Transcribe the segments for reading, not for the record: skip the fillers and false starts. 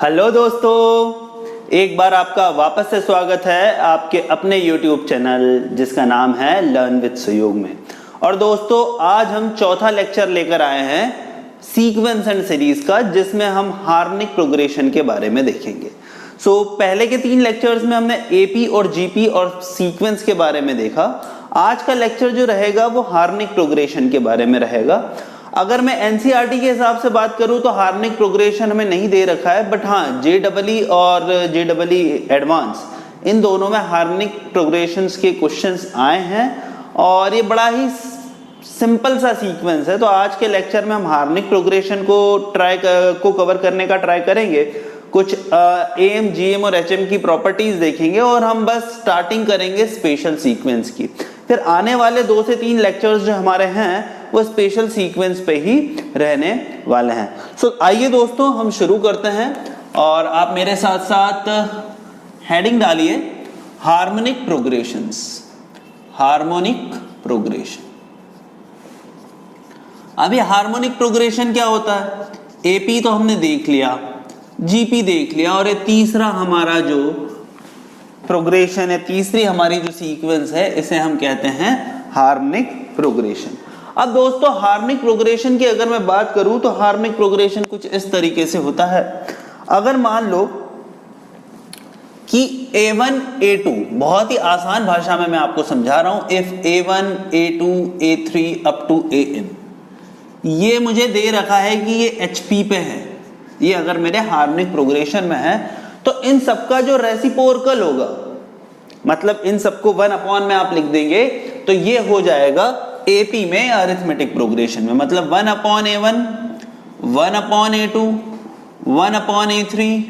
Hello दोस्तों, एक बार आपका वापस से स्वागत है आपके अपने YouTube चैनल जिसका नाम है लर्न विद सुयोग में। और दोस्तों, आज हम चौथा लेक्चर लेकर आए हैं सीक्वेंस एंड सीरीज का, जिसमें हम हार्मोनिक प्रोग्रेशन के बारे में देखेंगे। पहले के 3 लेक्चर्स में हमने एपी और जीपी और सीक्वेंस के बारे में देखा। आज का लेक्चर जो रहेगा वो हार्मोनिक प्रोग्रेशन के बारे में रहेगा। अगर मैं एनसीईआरटी के हिसाब से बात करूं तो हार्मोनिक प्रोग्रेशन हमें नहीं दे रखा है, बट हाँ जेईई और जेईई एडवांस इन दोनों में हार्मोनिक प्रोग्रेशंस के क्वेश्चंस आए हैं और ये बड़ा ही सिंपल सा सीक्वेंस है। तो आज के लेक्चर में हम हार्मोनिक प्रोग्रेशन को कवर करने का ट्राई करेंगे। कुछ एएम, जीएम और एचएम की प्रॉपर्टीज देखेंगे और हम बस स्टार्टिंग करेंगे स्पेशल सीक्वेंस की। फिर आने वाले 2 से 3 लेक्चर्स जो हमारे हैं वो स्पेशल सीक्वेंस पे ही रहने वाले हैं। आइए दोस्तों, हम शुरू करते हैं और आप मेरे साथ साथ हेडिंग डालिए हार्मोनिक प्रोग्रेशंस। Harmonic progression. अभी हार्मोनिक प्रोग्रेशन क्या होता है? एपी तो हमने देख लिया, जीपी देख लिया, और ये तीसरा हमारा जो प्रोग्रेशन है, तीसरी हमारी जो सीक्वेंस है, इसे हम कहते हैं हार्मोनिक प्रोग्रेशन। अब दोस्तों, हार्मोनिक प्रोग्रेशन की अगर मैं बात करूं तो हार्मोनिक प्रोग्रेशन कुछ इस तरीके से होता है। अगर मान लो कि A1 A2, बहुत ही आसान भाषा में मैं आपको समझा रहा हूं, if A1 A2 A3 up to AN, ये मुझे दे रखा है कि ये HP पे है, ये अगर मेरे हार्मोनिक प्रोग्रेशन में है, तो इन सबका जो रेसिप्रोकल होगा, मतलब इन सबको 1 में आप लिख देंगे तो ये हो जाएगा एपी में अरिथमेटिक प्रोग्रेशन में, मतलब 1/A1, 1/A2, 1/A3,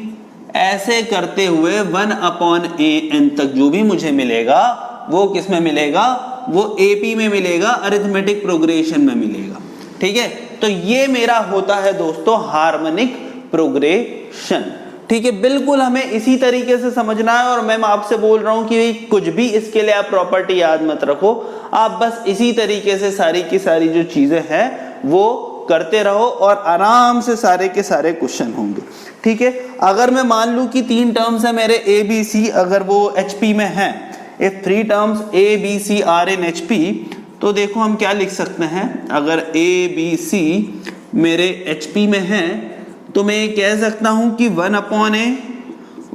ऐसे करते हुए 1/AN तक जो भी मुझे मिलेगा वो किस में मिलेगा? वो एपी में मिलेगा, अरिथमेटिक प्रोग्रेशन में मिलेगा। ठीक है, तो ये मेरा होता है दोस्तों हार्मोनिक प्रोग्रेशन। ठीक है, बिल्कुल हमें इसी तरीके से समझना है। और मैं आपसे बोल रहा हूं कि कुछ भी इसके लिए आप प्रॉपर्टी याद मत रखो, आप बस इसी तरीके से सारी की सारी जो चीजें हैं वो करते रहो और आराम से सारे के सारे क्वेश्चन होंगे। ठीक है, अगर मैं मान लूं कि 3 टर्म्स है मेरे ए बी सी, अगर वो एचपी में है, if 3 terms A B C are in HP, तो देखो हम क्या लिख सकते हैं। अगर ए बी सी मेरे एचपी में है तो मैं ये कह सकता हूं कि 1/A,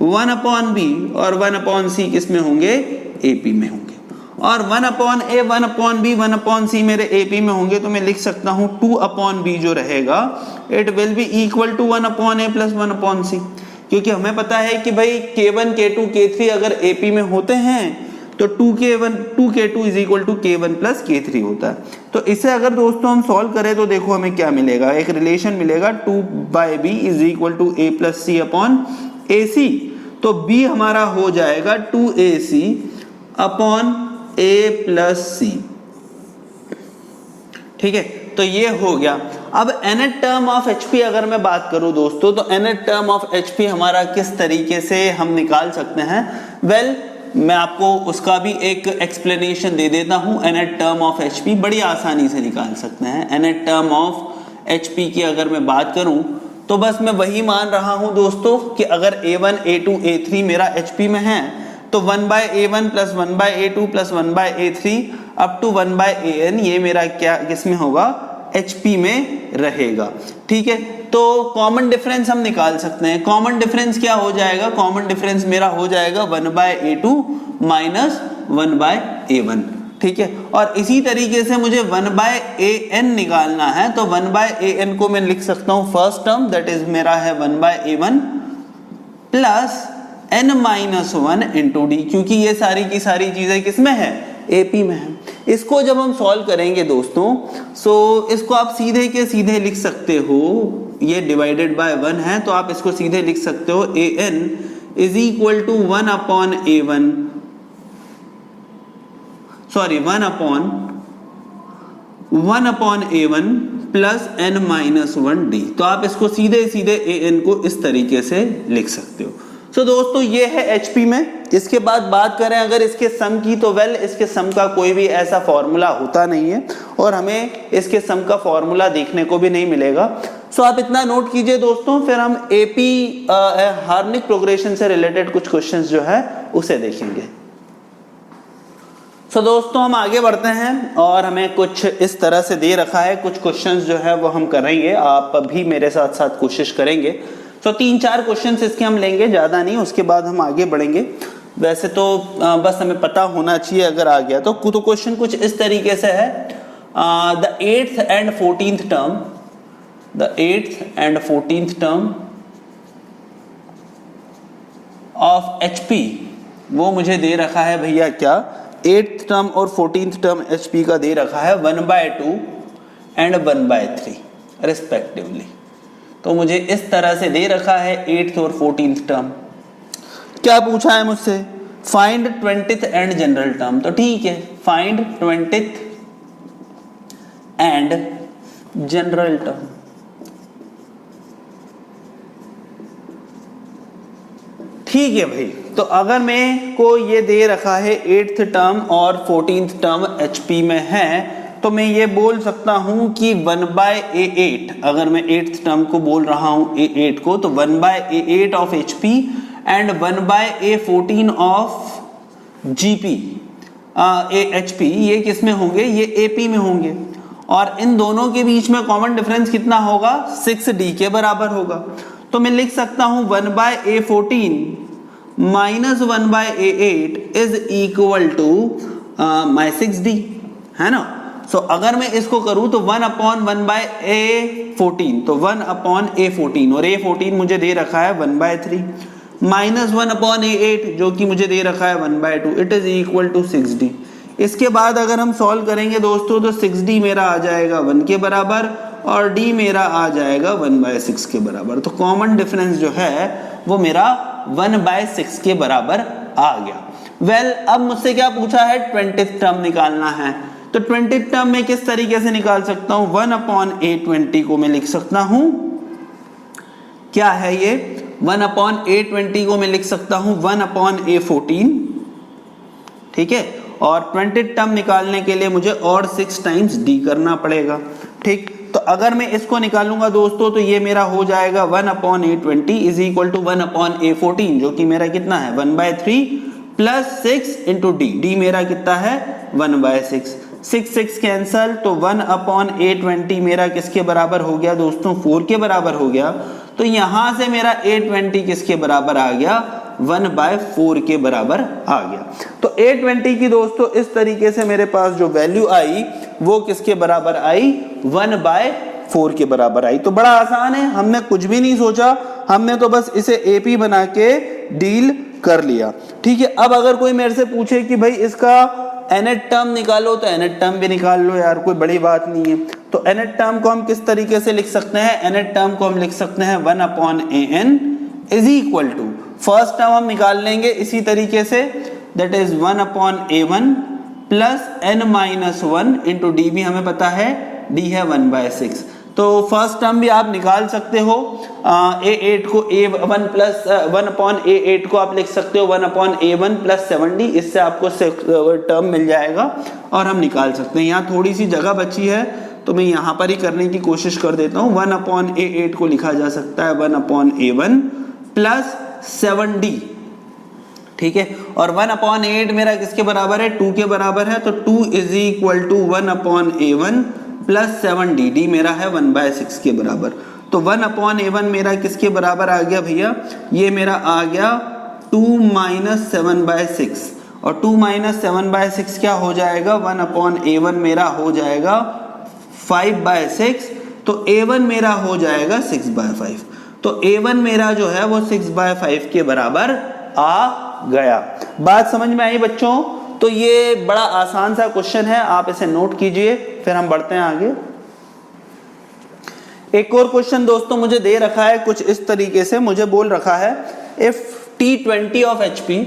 1/B और 1/C किस में होंगे? एपी में होंगे। और 1/A, 1/B, 1/C मेरे एपी में होंगे, तो मैं लिख सकता हूं 2/B जो रहेगा it will be equal to 1/A plus 1/C, क्योंकि हमें पता है कि भाई K1, K2, K3 अगर एपी में होते हैं तो 2K2 is equal to K1 plus K3 होता है। तो इसे अगर दोस्तों हम सॉल्व करें तो देखो हमें क्या मिलेगा, एक रिलेशन मिलेगा 2/B is equal to A plus C upon AC। तो B हमारा हो जाएगा 2AC upon A plus C। ठीक है, तो ये हो गया। अब nth टर्म ऑफ HP अगर मैं बात करूं दोस्तों, तो nth टर्म ऑफ HP हमारा किस तरीके से हम निकाल सकते हैं? वेल, मैं आपको उसका भी एक एक्सप्लेनेशन दे देता हूं। nth टर्म ऑफ HP बड़ी आसानी से निकाल सकते हैं। nth टर्म ऑफ HP की अगर मैं बात करूं तो बस मैं वही मान रहा हूं दोस्तों कि अगर A1, A2, A3 मेरा HP में है तो 1/A1 plus 1/A2 plus 1/A3 up to 1/AN ये मेरा क्या किसमें होगा? HP में रहेगा। ठीक है, तो कॉमन डिफरेंस हम निकाल सकते हैं। कॉमन डिफरेंस क्या हो जाएगा? कॉमन डिफरेंस मेरा हो जाएगा 1/A2 माइनस 1/A1। ठीक है, और इसी तरीके से मुझे 1/AN निकालना है, तो 1/AN को मैं लिख सकता हूं फर्स्ट टर्म, दैट इज मेरा है 1/A1 plus n-1 into D, क्योंकि ये सारी की सारी चीजें किसमें है? एपी में है। इसको जब हम सॉल्व करेंगे दोस्तों, इसको आप सीधे के सीधे लिख सकते हो, ये डिवाइडेड बाय 1 है, तो आप इसको सीधे लिख सकते हो AN is equal to 1/A1, sorry 1/A1 plus n-1 D. तो आप इसको सीधे सीधे AN को इस तरीके से लिख सकते हो। दोस्तों, ये है एचपी में। इसके बाद बात करें अगर इसके सम की, तो वेल इसके सम का कोई भी ऐसा फॉर्मूला होता नहीं है और हमें इसके सम का फॉर्मूला देखने को भी नहीं मिलेगा। सो आप इतना नोट कीजिए दोस्तों, फिर हम एपी हार्मोनिक प्रोग्रेशन से रिलेटेड कुछ क्वेश्चंस जो है उसे देखेंगे। सो दोस्तों हम आगे बढ़ते हैं और हमें कुछ इस तरह से दे रखा है, कुछ क्वेश्चंस जो है वो हम करेंगे, आप भी मेरे साथ साथ कोशिश करेंगे। सो 3-4 क्वेश्चंस इसके हम लेंगे, ज़्यादा नहीं, उसके बाद हम आगे बढ़ेंगे। वैसे तो बस हमें पता होना चाहिए, अगर आ गया तो क्वेश्चन कुछ इस तरीके से है। The 8th and 14th term, the 8th and 14th term of HP, वो मुझे दे रखा है भैया क्या, 8th टर्म और 14th टर्म HP का दे रखा है 1/2 एंड 1/3 रिस्पेक्टिवली। तो मुझे इस तरह से दे रखा है 8th और 14th टर्म। क्या पूछा है मुझसे, find 20th and general term. तो ठीक है, find 20th and general term. ठीक है भाई, तो अगर मैं को ये दे रखा है 8th टर्म और 14th टर्म HP में है, तो मैं ये बोल सकता हूं कि 1/A8, अगर मैं 8th टर्म को बोल रहा हूं A8 को, तो 1/A8 of HP and 1/A14 of GP HP, ये किस में होंगे, ये AP में होंगे। और इन दोनों के बीच में कॉमन डिफरेंस कितना होगा, 6D के बराबर होगा। तो मैं लिख सकता हूं 1/A14 minus 1/A8 is equal to my 6D, है ना। सो अगर मैं इसको करूं तो 1/1/A14, तो 1/A14, और A14 मुझे दे रखा है 1/3 माइनस 1/A8 जो कि मुझे दे रखा है 1/2, it is equal to 6D। इसके बाद अगर हम सॉल्व करेंगे दोस्तों, तो 6D मेरा आ जाएगा 1 के बराबर और D मेरा आ जाएगा 1/6 के बराबर। तो कॉमन डिफरेंस जो है वो मेरा 1/6 के बराबर आ गया। अब मुझसे क्या पूछा है, 20th टर्म निकालना है। तो 20th टर्म में किस तरीके से निकाल सकता हूं, 1/A20 को मैं लिख सकता हूं, क्या है ये, 1/A20 को मैं लिख सकता हूं 1/A14, ठीक है। और 20th टर्म निकालने के लिए मुझे और 6 टाइम्स D करना पड़ेगा, ठीक। तो अगर मैं इसको निकालूंगा दोस्तों, तो ये मेरा हो जाएगा 1/A20 is equal to 1/A14, जो कि मेरा कितना है 1/3 प्लस 6 इंटू D मेरा कितना है 1/6, 6 कैंसल, तो 1/A20 मेरा किसके बराबर हो गया दोस्तों, 4 के बराबर हो गया। तो यहां से मेरा A20 किसके बराबर आ गया, 1/4 के बराबर आ गया। तो A20 की दोस्तों इस तरीके से मेरे पास जो वैल्यू आई वो किसके बराबर आई, 1/4 के बराबर आई। तो बड़ा आसान है, हमने कुछ भी नहीं सोचा, हमने तो बस इसे AP बना के डील कर लिया, ठीक है। अब अगर कोई मेरे से पूछे कि भाई इसका nth टर्म निकालो, तो nth टर्म भी निकाल लो यार, कोई बड़ी बात नहीं है। तो nth टर्म को हम किस तरीके से लिख सकते हैं, nth टर्म को हम लिख सकते हैं 1/AN is equal to, first term हम निकाल लेंगे इसी तरीके से, that is 1/A1 plus n-1 into D भी हमें पता है, D है 1/6। तो फर्स्ट टर्म भी आप निकाल सकते हो, A8 को A1 प्लस 1/A8 को आप लिख सकते हो 1/A1 प्लस 7D, इससे आपको टर्म मिल जाएगा और हम निकाल सकते हैं। यहाँ थोड़ी सी जगह बची है तो मैं यहाँ पर ही करने की कोशिश कर देता हूँ। 1/A8 को लिखा जा सकता है 1/A1 प्लस 7D, ठीक है। और 1/8 मेरा किसके बराबर है, 2 के बराबर है, तो 2 is equal to 1/A1 plus 7D, D मेरा है 1/6 के बराबर। तो 1/A1 मेरा किसके बराबर आ गया भैया, ये मेरा आ गया 2 माइनस 7/6, और 2 माइनस 7/6 क्या हो जाएगा, 1/A1 मेरा हो जाएगा 5/6, तो A1 मेरा हो जाएगा 6/5। तो A1 मेरा जो है वो 6/5 के बराबर आ गया। बात समझ में आई बच्चों? तो ये बड़ा आसान सा क्वेश्चन है, आप इसे नोट कीजिए, फिर हम बढ़ते हैं आगे। एक और क्वेश्चन दोस्तों मुझे दे रखा है कुछ इस तरीके से, मुझे बोल रखा है इफ T20 ऑफ HP,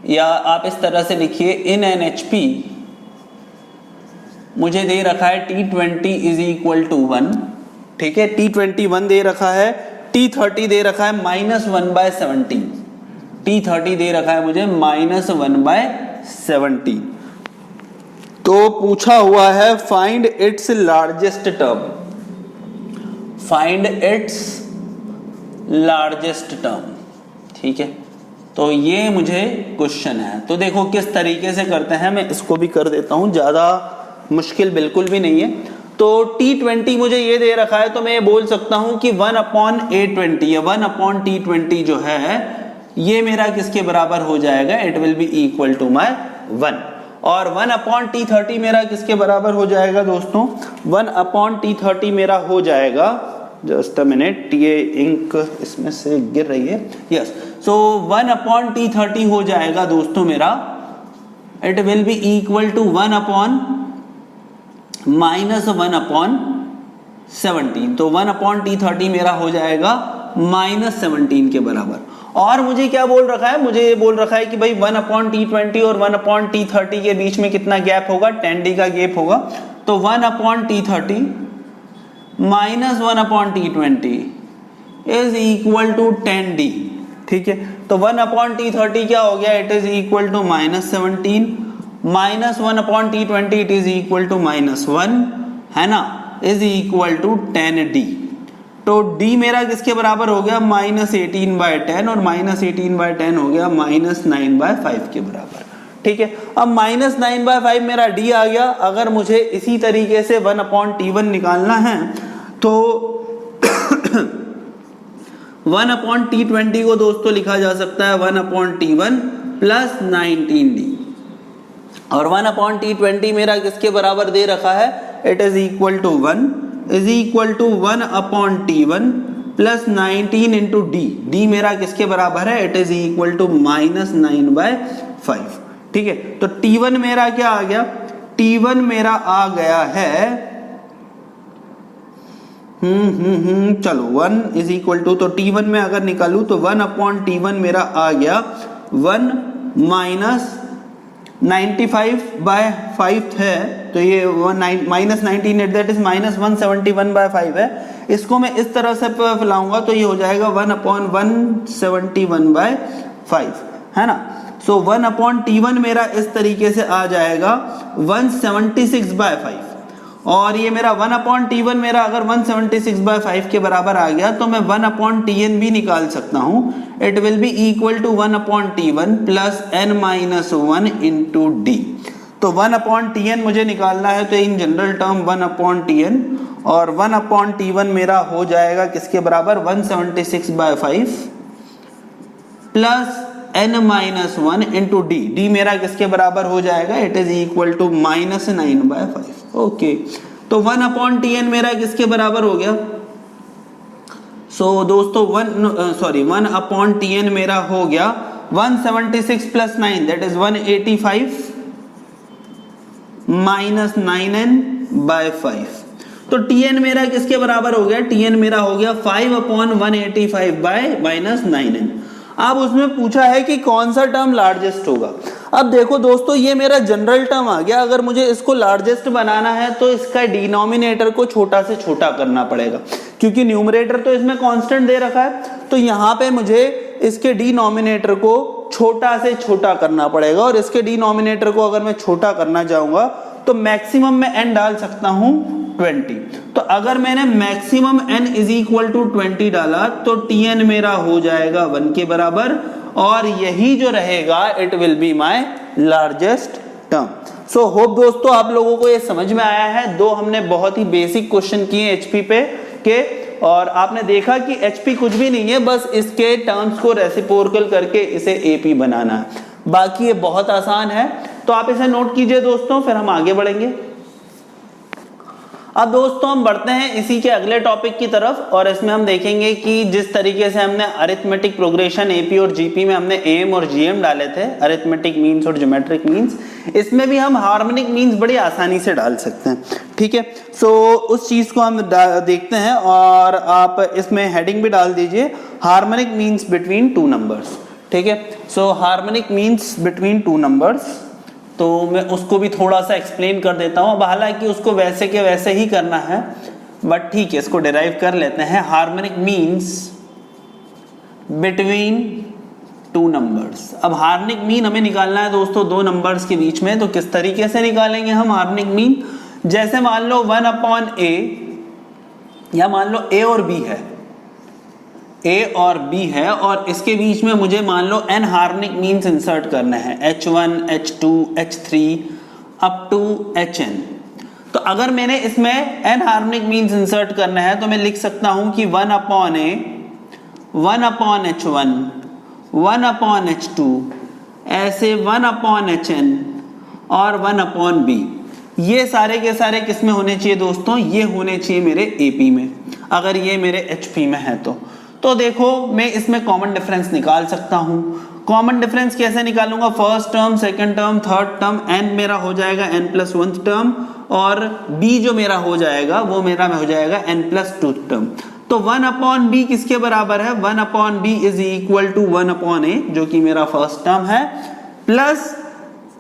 या आप इस तरह से लिखिए इन एन HP, मुझे दे रखा है T20 इज इक्वल टू 1, ठीक है। T21 दे रखा है, T30 दे रखा है -1/17, T30 दे रखा है मुझे -1/17। तो पूछा हुआ है find its largest term, find its largest term. ठीक है, तो ये मुझे क्वेश्चन है। तो देखो किस तरीके से करते हैं, मैं इसको भी कर देता हूं, ज्यादा मुश्किल बिल्कुल भी नहीं है। तो T20 मुझे ये दे रखा है, तो मैं ये बोल सकता हूं कि 1/A20 या 1/T20 जो है ये मेरा किसके बराबर हो जाएगा, it will be equal to my 1। और 1/T30 मेरा किसके बराबर हो जाएगा दोस्तों, 1/T30 मेरा हो जाएगा, जस्ट अ मिनट, ये इंक इसमें से गिर रही है, यस, सो 1/T30 हो जाएगा दोस्तों मेरा, it will be equal to 1/-1/17। तो 1/T30 मेरा हो जाएगा -17 के बराबर। और मुझे क्या बोल रखा है, मुझे ये बोल रखा है कि भाई 1/T20 और 1/T30 के बीच में कितना गैप होगा, 10D का गैप होगा। तो 1/T30 minus 1/T20 is equal to 10D। ठीक है, तो 1/T30 क्या हो गया, it is equal to -17 minus 1/T20 it is equal to -1, है ना, इज इक्वल टू 10D। तो D मेरा किसके बराबर हो गया, -18/10, और -18/10 हो गया -9/5 के बराबर। ठीक है, अब -9/5 मेरा D आ गया। अगर मुझे इसी तरीके से 1/T1 निकालना है तो 1/T20 को दोस्तों लिखा जा सकता है 1/T1 प्लस 19D, और 1/T20 मेरा किसके बराबर दे रखा है, it is equal to 1 is equal to 1/T1 plus 19 into D। D मेरा किसके बराबर है, इट इज इक्वल टू -9/5। ठीक है, तो T1 मेरा क्या आ गया, T1 मेरा आ गया है चलो 1 इज इक्वल टू, तो T1 में अगर निकालू तो 1/T1 मेरा आ गया 1 माइनस 95/5 है, तो ये -19 दैट इज -171/5 है। इसको मैं इस तरह से फैलाऊंगा तो ये हो जाएगा 1/171/5, है ना। सो 1/T1 मेरा इस तरीके से आ जाएगा 176/5, और ये मेरा 1/T1 मेरा अगर 176/5 के बराबर आ गया तो मैं 1/Tn भी निकाल सकता हूं, it will be equal to 1/T1 plus n-1 into D। तो 1/Tn मुझे निकालना है, तो इन जनरल टर्म 1/Tn, और 1/T1 मेरा हो जाएगा किसके बराबर, 176/5 plus n-1 into D। D मेरा किसके बराबर हो जाएगा, it is equal to -9/5। Okay, तो 1/Tn मेरा किसके बराबर हो गया, सो दोस्तों 1/Tn मेरा हो गया 176 plus 9 that is 185 minus 9n/5। तो Tn मेरा किसके बराबर हो गया, Tn मेरा हो गया 5/185/-9n। अब उसमें पूछा है कि कौन सा टर्म लार्जेस्ट होगा। अब देखो दोस्तों, ये मेरा जनरल टर्म आ गया। अगर मुझे इसको लार्जेस्ट बनाना है तो इसका डिनोमिनेटर को छोटा से छोटा करना पड़ेगा, क्योंकि न्यूमरेटर तो इसमें कांस्टेंट दे रखा है, तो यहाँ पे मुझे इसके डिनोमिनेटर को छोटा से छोटा करना पड़ेगा। और इसके डिनोमिनेटर को अगर मैं छोटा करना चाहूंगा तो मैक्सिमम में n डाल सकता हूं 20। तो अगर मैंने maximum n is equal to 20 डाला तो Tn मेरा हो जाएगा 1 के बराबर, और यही जो रहेगा it will be my largest term. So hope दोस्तों आप लोगों को ये समझ में आया है। दो हमने बहुत ही बेसिक क्वेश्चन किए एचपी पे के, और आपने देखा कि एचपी कुछ भी नहीं है, बस इसके टर्म्स को रेसिप्रोकल करके इसे एपी बनाना है। बाकी ये बहुत आसान है, तो आप इसे नोट कीजिए दोस्तों, फिर हम आगे बढ़ेंगे। अब दोस्तों हम बढ़ते हैं इसी के अगले टॉपिक की तरफ, और इसमें हम देखेंगे कि जिस तरीके से हमने अरिथमेटिक प्रोग्रेशन एपी और जीपी में हमने एम और जीएम डाले थे, अरिथमेटिक मीन्स और ज्योमेट्रिक मीन्स, इसमें भी हम हार्मोनिक मीन्स बड़ी आसानी से डाल सकते हैं। ठीक है, सो उस चीज को हम देखते हैं, और आप इसमें हेडिंग भी डाल दीजिए, harmonic means between two numbers. ठीक है, so harmonic means between two numbers, तो मैं उसको भी थोड़ा सा एक्सप्लेन कर देता हूँ। अब हालांकि उसको वैसे के वैसे ही करना है, बट ठीक है, इसको डिराइव कर लेते हैं। Harmonic means between two numbers. अब हार्मोनिक मीन हमें निकालना है दोस्तों दो नंबर्स के बीच में, तो किस तरीके से निकालेंगे हम हार्मोनिक मीन। जैसे मान लो 1/a या मान लो ए और बी है, ए और बी है, और इसके बीच में मुझे मान लो n हार्मोनिक मीन्स इंसर्ट करने हैं, H1, H2, H3 up to Hn। तो अगर मैंने इसमें n हार्मोनिक मीन्स इंसर्ट करना है तो मैं लिख सकता हूं कि 1 upon A, 1 upon H1, 1 upon H2, ऐसे 1 अपॉन Hn और 1 अपॉन B। ये सारे के सारे किस में होने चाहिए दोस्तों? ये होने चाहिए मेरे AP में, अगर ये मेरे HP में है तो देखो मैं इसमें कॉमन डिफरेंस निकाल सकता हूं। कॉमन डिफरेंस कैसे निकालूंगा? First term, second term, third term, n मेरा हो जाएगा n+1 टर्म, और b जो मेरा हो जाएगा वो मेरा हो जाएगा n+2 टर्म। तो 1 अपॉन b किसके बराबर है? 1 upon b is equal to 1 upon a, जो कि मेरा फर्स्ट टर्म है, प्लस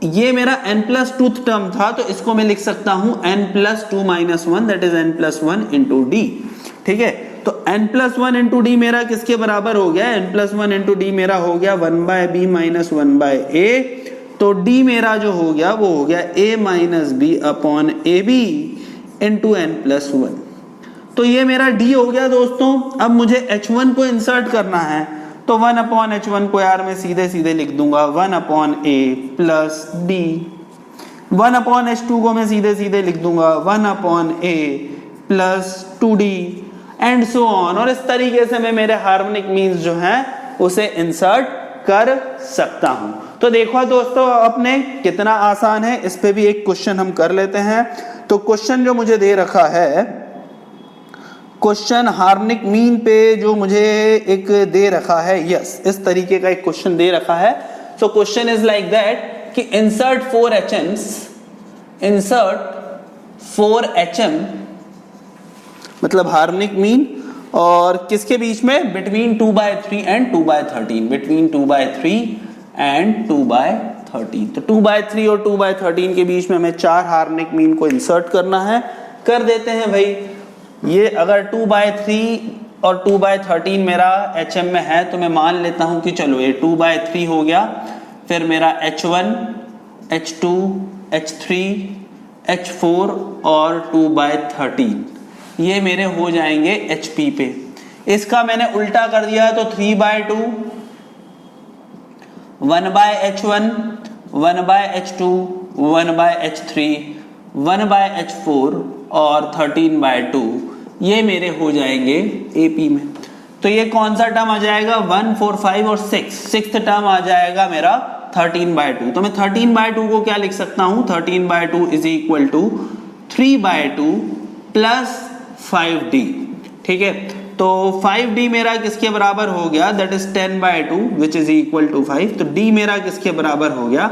ये मेरा n+2 टर्म था, तो इसको मैं लिख सकता हूं n+2 - 1, that is n+1 into d। ठीक है, तो n+1 इंटू डी मेरा किसके बराबर हो गया? n+1 इंटू डी मेरा हो गया 1/b - 1/a। तो d मेरा जो हो गया वो हो गया a - b upon ab into n+1। तो ये मेरा d हो गया दोस्तों। अब मुझे h1 को इंसर्ट करना है, तो 1 अपॉन h1 को यार मैं सीधे सीधे लिख दूंगा 1 upon a plus b। 1 upon h2 को मैं सीधे सीधे लिख दूंगा 1 upon a plus 2d and so on. और इस तरीके से मैं मेरे हार्मोनिक मीन्स जो है उसे इंसर्ट कर सकता हूं। तो देखो दोस्तों अपने कितना आसान है, इस पे भी एक क्वेश्चन हम कर लेते हैं। तो क्वेश्चन जो मुझे दे रखा है, क्वेश्चन हार्मोनिक मीन पे जो मुझे एक दे रखा है, यस इस तरीके का एक क्वेश्चन दे रखा है। So question is like that कि इंसर्ट 4 HMs, इंसर्ट 4 HM मतलब हार्मोनिक मीन, और किसके बीच में? Between 2/3 and 2/13, between 2/3 and 2/13। तो 2/3 और 2/13 के बीच में हमें 4 हार्मोनिक मीन को इंसर्ट करना है। कर देते हैं भाई। ये अगर 2/3 और 2/13 मेरा HM में है तो मैं मान लेता हूं कि चलो ये 2/3 हो गया, फिर मेरा H1, H2, H3, H4 और 2/13 ये मेरे हो जाएंगे HP पे। इसका मैंने उल्टा कर दिया तो 3/2, 1/H1, 1/H2, 1/H3, 1/H4 और 13/2 ये मेरे हो जाएंगे AP में। तो ये कौन सा टर्म आ जाएगा? 1, 4, 5 और 6th टर्म आ जाएगा मेरा 13/2। तो मैं 13/2 को क्या लिख सकता हूं? 13/2 is equal to 3/2 plus 5d। ठीक है, तो 5d मेरा किसके बराबर हो गया? That is 10/2 which is equal to 5। तो d मेरा किसके बराबर हो गया?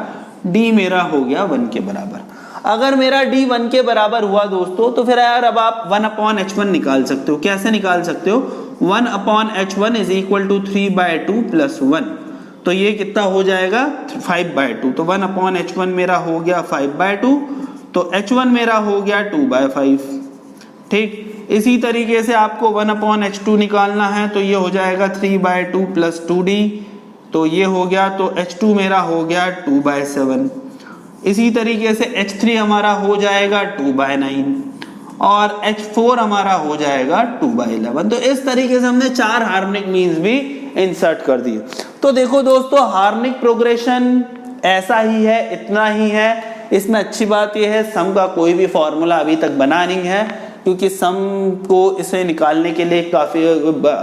d मेरा हो गया 1 के बराबर। अगर मेरा d 1 के बराबर हुआ दोस्तों, तो फिर यार अब आप 1 अपॉन h1 निकाल सकते हो। कैसे निकाल सकते हो? 1 upon h1 is equal to 3/2 plus 1। तो ये कितना हो जाएगा? 5/2। तो 1 अपॉन h1 मेरा हो गया 5/2, तो h1 मेरा हो गया 2/5। ठीक, इसी तरीके से आपको 1 अपॉन h2 निकालना है, तो ये हो जाएगा 3/2 प्लस 2d। तो ये हो गया, तो h2 मेरा हो गया 2/7। इसी तरीके से h3 हमारा हो जाएगा 2/9 और h4 हमारा हो जाएगा 2/11। तो इस तरीके से हमने 4 हार्मोनिक मीन्स भी इंसर्ट कर दिए। तो देखो दोस्तों हार्मोनिक प्रोग्रेशन ऐसा ही है, इतना ही है। इसमें अच्छी बात यह है सम का कोई भी फॉर्मूला अभी तक बना नहीं है, क्योंकि सम को इसे निकालने के लिए काफी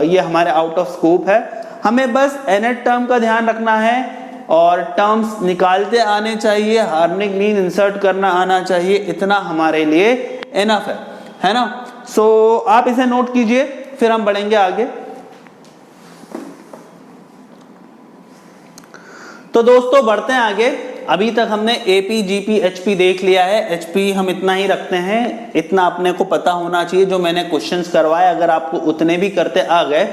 ये हमारे आउट ऑफ स्कोप है। हमें बस nth टर्म का ध्यान रखना है और टर्म्स निकालते आने चाहिए, हार्मोनिक मीन इंसर्ट करना आना चाहिए, इतना हमारे लिए इनफ है ना। सो आप इसे नोट कीजिए, फिर हम बढ़ेंगे आगे। तो दोस्तों बढ़ते हैं आगे। अभी तक हमने AP, GP, HP देख लिया है। HP हम इतना ही रखते हैं, इतना अपने को पता होना चाहिए। जो मैंने क्वेश्चंस करवाए अगर आपको उतने भी करते आ गए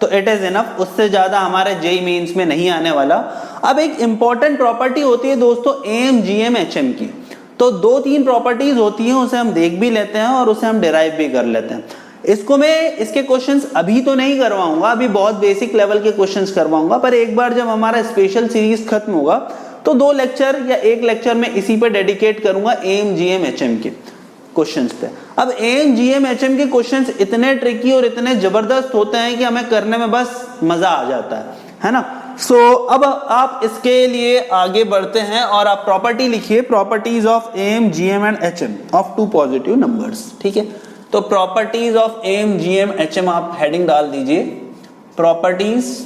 तो इट इज इनफ, उससे ज्यादा हमारे JEE मेंस में नहीं आने वाला। अब एक इंपॉर्टेंट प्रॉपर्टी होती है दोस्तों AM, GM, HM की। तो 2-3 प्रॉपर्टीज होती हैं, उसे हम देख भी लेते हैं और उसे हम डिराइव भी कर लेते हैं। इसको मैं इसके क्वेश्चंस अभी तो नहीं करवाऊंगा, अभी बहुत बेसिक लेवल के क्वेश्चंस करवाऊंगा, पर एक बार जब हमारा स्पेशल सीरीज खत्म होगा तो 2 लेक्चर या 1 लेक्चर में इसी पे डेडिकेट करूंगा AM, GM, HM के। क्वेश्चंस पे। अब एएम जीएम एचएम के क्वेश्चंस इतने ट्रिकी और इतने जबरदस्त होते हैं कि हमें करने में बस मजा आ जाता है ना। सो अब आप इसके लिए आगे बढ़ते हैं और आप प्रॉपर्टी लिखिए, properties of AM GM and HM of two positive numbers. ठीक है, तो properties of AM GM HM आप हेडिंग डाल दीजिए, properties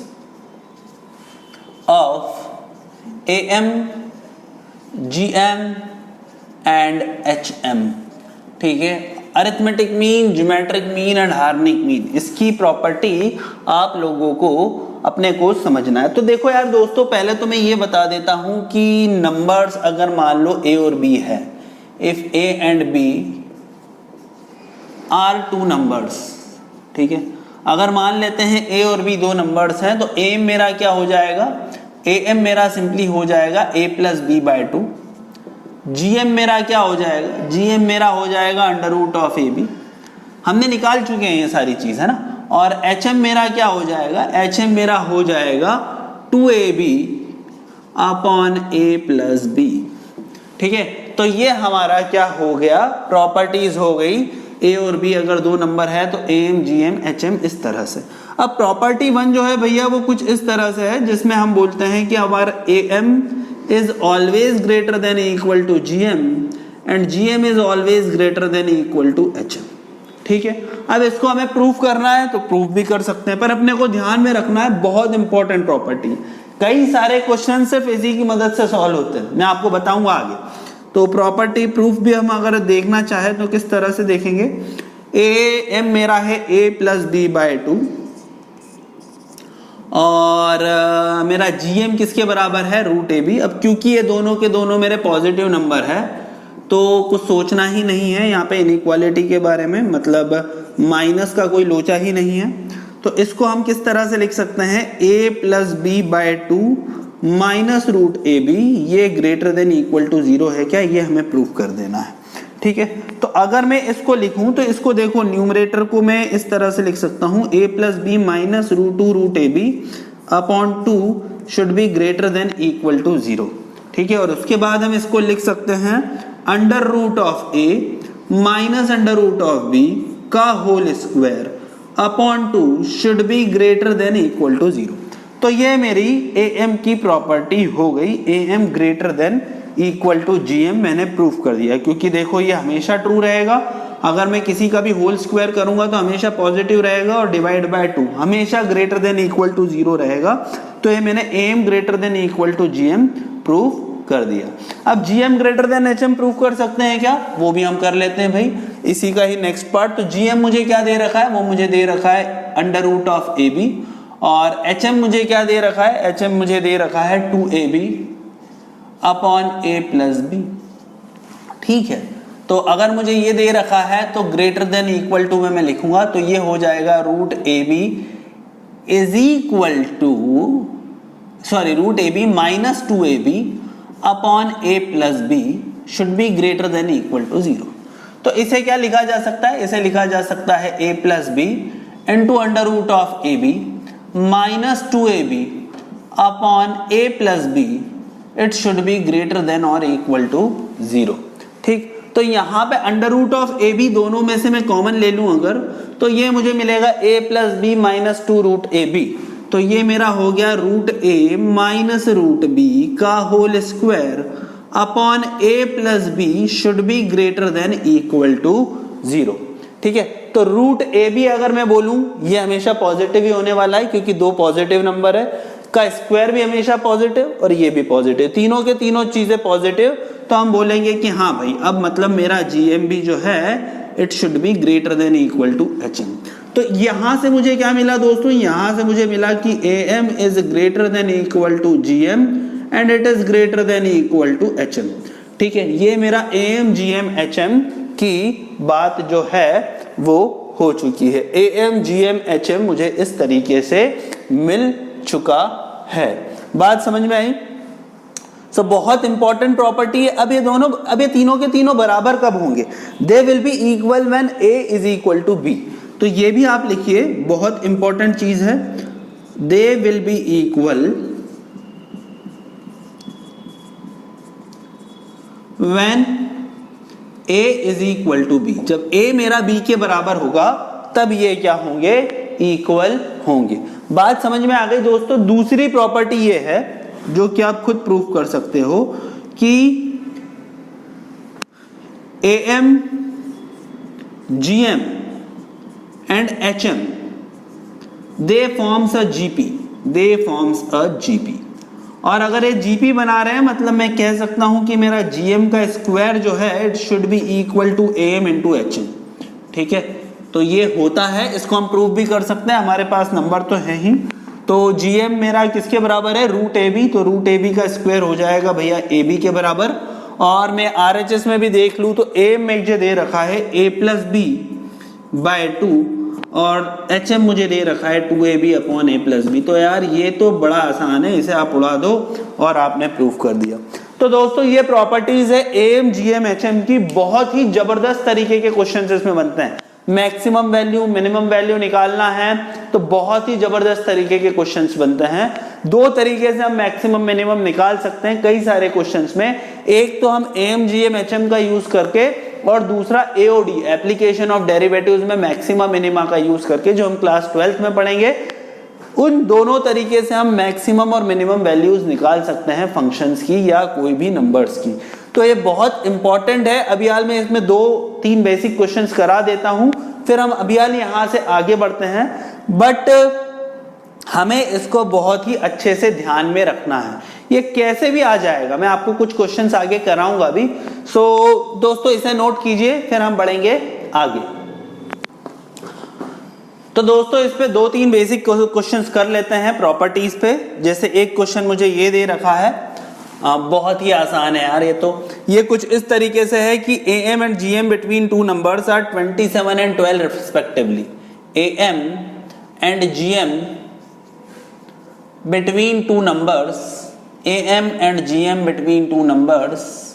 of AM GM and HM. ठीक है, arithmetic mean, geometric mean and harmonic mean, इसकी प्रॉपर्टी आप लोगों को अपने को समझना है। तो देखो यार दोस्तों, पहले तो मैं ये बता देता हूं कि नंबर्स अगर मान लो a और b है, if a and b are two numbers, ठीक है, अगर मान लेते हैं a और b दो नंबर्स हैं, तो a मेरा क्या हो जाएगा, am मेरा सिंपली हो जाएगा a plus B by two, gm मेरा क्या हो जाएगा, gm मेरा हो जाएगा under root of A B, हमने निकाल चुके हैं ये सारी चीज, है ना। और hm मेरा क्या हो जाएगा, hm मेरा हो जाएगा 2ab upon a plus B. ठीक है, तो ये हमारा क्या हो गया, प्रॉपर्टीज हो गई। a और b अगर दो नंबर है तो am gm hm इस तरह से। अब प्रॉपर्टी 1 जो है भैया वो कुछ इस तरह से है, जिसमें हम बोलते हैं कि हमारा am is always greater than equal to gm and gm is always greater than equal to hm। ठीक है, अब इसको हमें प्रूफ करना है तो प्रूफ भी कर सकते हैं, पर अपने को ध्यान में रखना है बहुत इंपॉर्टेंट प्रॉपर्टी, कई सारे क्वेश्चन सिर्फ इसी की मदद से सॉल्व होते हैं, मैं आपको बताऊंगा आगे। तो प्रॉपर्टी प्रूफ भी हम अगर देखना चाहे तो किस तरह से देखेंगे, am मेरा है a plus B by two और मेरा gm किसके बराबर है, रूट ए बी। अब क्योंकि ये दोनों के दोनों मेरे पॉजिटिव नंबर है तो कुछ सोचना ही नहीं है यहाँ पे इनइक्वालिटी के बारे में, मतलब माइनस का कोई लोचा ही नहीं है। तो इसको हम किस तरह से लिख सकते हैं, a plus B by two minus root A B, ये ग्रेटर देन इक्वल टू 0 है क्या, ये हमें प्रूफ कर देना है। ठीक है, तो अगर मैं इसको लिखूं तो इसको देखो, न्यूमरेटर को मैं इस तरह से लिख सकता हूं, a plus B minus root two root A B upon two should be greater than equal to 0। ठीक है, और उसके बाद हम इसको लिख सकते हैं under root of a minus under root of b का whole square upon two should be greater than equal to 0। तो ये मेरी am की प्रॉपर्टी हो गई, am greater than equal to gm मैंने प्रूफ कर दिया, क्योंकि देखो ये हमेशा ट्रू रहेगा, अगर मैं किसी का भी होल स्क्वायर करूंगा तो हमेशा पॉजिटिव रहेगा और डिवाइड बाय 2 हमेशा ग्रेटर देन इक्वल टू 0 रहेगा। तो ये मैंने am greater than equal to gm proof कर दिया। अब gm greater than hm proof कर सकते हैं क्या, वो भी हम कर लेते हैं भाई, इसी का ही नेक्स्ट पार्ट। तो gm मुझे क्या दे रखा है, वो मुझे दे रखा है अंडर रूट ऑफ ab, और hm मुझे क्या दे रखा है, hm मुझे दे रखा है 2ab upon a plus B. ठीक है, तो अगर मुझे ये दे रखा है तो ग्रेटर देन इक्वल टू में मैं लिखूंगा, तो ये हो जाएगा root A B is equal to, sorry root A B minus 2ab upon a plus B should be greater than equal to 0। तो इसे क्या लिखा जा सकता है, इसे लिखा जा सकता है a plus B into under root of A B minus 2ab upon a plus B, it should be greater than और इक्वल टू 0। ठीक, तो यहाँ पे under root of A B दोनों में से मैं कॉमन ले लूं अगर, तो ये मुझे मिलेगा a plus B minus 2 root A B, तो ये मेरा हो गया root a minus root b का whole square upon a plus B should be greater than equal to 0। ठीक है, तो रूट ए बी अगर मैं बोलूं ये हमेशा पॉजिटिव ही होने वाला है, क्योंकि दो पॉजिटिव नंबर है, का स्क्वायर भी हमेशा पॉजिटिव और ये भी पॉजिटिव, तीनों के तीनों चीजें पॉजिटिव, तो हम बोलेंगे कि हाँ भाई अब मतलब मेरा gm भी जो है it should be greater than equal to hm। तो यहां से मुझे क्या मिला दोस्तों, यहां से मुझे मिला कि am is greater than equal to gm and it is greater than equal to hm। ठीक है, ये मेरा am gm hm की बात जो है वो हो चुकी है, am gm hm मुझे इस तरीके से मिल चुका है। बात समझ में आई? सो बहुत इंपॉर्टेंट प्रॉपर्टी है। अब ये तीनों के तीनों बराबर कब होंगे, they will be equal when a is equal to b। तो ये भी आप लिखिए, बहुत इंपॉर्टेंट चीज है, they will be equal when A is equal to B, जब A मेरा B के बराबर होगा तब ये क्या होंगे, इक्वल होंगे। बात समझ में आ गई दोस्तों। दूसरी प्रॉपर्टी ये है जो कि आप खुद प्रूफ कर सकते हो कि AM, GM and HM they forms a GP। और अगर ये GP बना रहे हैं मतलब मैं कह सकता हूं कि मेरा GM का स्क्वायर जो है it should be equal to AM into HM। ठीक है, तो ये होता है, इसको हम प्रूफ भी कर सकते हैं, हमारे पास नंबर तो है ही। तो GM मेरा किसके बराबर है, रूट AB, तो रूट AB का स्क्वायर हो जाएगा भैया AB के बराबर। और मैं RHS में भी देख लूं तो AM मुझे दे रखा है A प्लस बी बाय 2 और HM मुझे दे रखा है 2AB upon A plus B. तो यार ये तो बड़ा आसान है, इसे आप उड़ा दो और आपने प्रूफ कर दिया। तो दोस्तों ये प्रॉपर्टीज है AM, GM, HM की, बहुत ही जबरदस्त तरीके के क्वेश्चन इसमें बनते हैं। मैक्सिमम वैल्यू, मिनिमम वैल्यू निकालना है तो बहुत ही जबरदस्त तरीके के क्वेश्चंस बनते हैं। दो तरीके से हम मैक्सिमम मिनिमम निकाल सकते हैं कई सारे क्वेश्चंस में। एक तो हम AM, GM, HM का यूज करके, और दूसरा AOD, एप्लीकेशन ऑफ डेरिवेटिव्स में मैक्सिमा मिनिमा का यूज करके, जो हम क्लास 12th में पढ़ेंगे। उन दोनों तरीके से हम मैक्सिमम और मिनिमम वैल्यूज निकाल सकते हैं फंक्शंस की या कोई भी नंबर्स की। तो ये बहुत इंपॉर्टेंट है। अभी हाल में इसमें 2-3 बेसिक क्वेश्चंस करा देता हूं, फिर हम अभी हाल यहां से आगे बढ़ते हैं। बट हमें इसको बहुत ही अच्छे से ध्यान में रखना है, ये कैसे भी आ जाएगा, मैं आपको कुछ क्वेश्चंस आगे कराऊंगा अभी। सो दोस्तों इसे नोट कीजिए, फिर हम बढ़ेंगे आगे। तो दोस्तों इस पे 2-3 बेसिक क्वेश्चंस कर लेते हैं प्रॉपर्टीज पे। जैसे एक क्वेश्चन मुझे ये दे रखा है, बहुत ही आसान है यार ये कुछ इस तरीके से है कि AM and GM between two numbers are 27 and 12 respectively. AM and GM between two numbers, AM and GM between two numbers